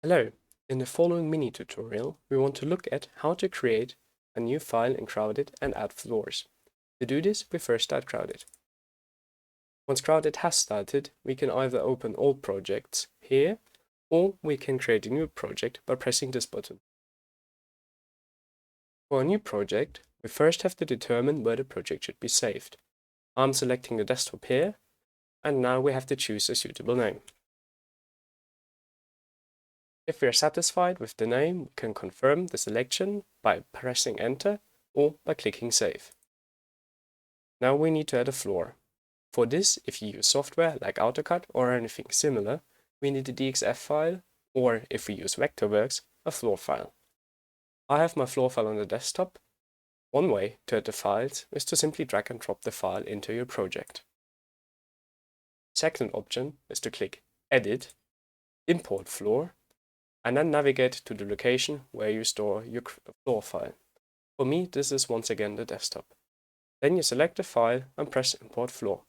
Hello, in the following mini tutorial, we want to look at how to create a new file in Crowded and add floors. To do this, we first start Crowded. Once Crowded has started, we can either open all projects here, or we can create a new project by pressing this button. For a new project, we first have to determine where the project should be saved. I'm selecting the desktop here, and now we have to choose a suitable name. If we are satisfied with the name, we can confirm the selection by pressing Enter or by clicking Save. Now we need to add a floor. For this, if you use software like AutoCAD or anything similar, we need a DXF file, or if we use Vectorworks, a floor file. I have my floor file on the desktop. One way to add the files is to simply drag and drop the file into your project. Second option is to click Edit, Import Floor, and then navigate to the location where you store your floor file. For me, this is once again the desktop. Then you select the file and press Import Floor.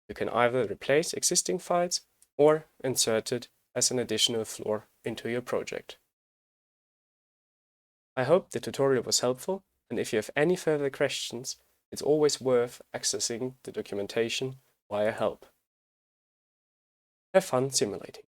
You can either replace existing files or insert it as an additional floor into your project. I hope the tutorial was helpful, and if you have any further questions, it's always worth accessing the documentation via help. Have fun simulating.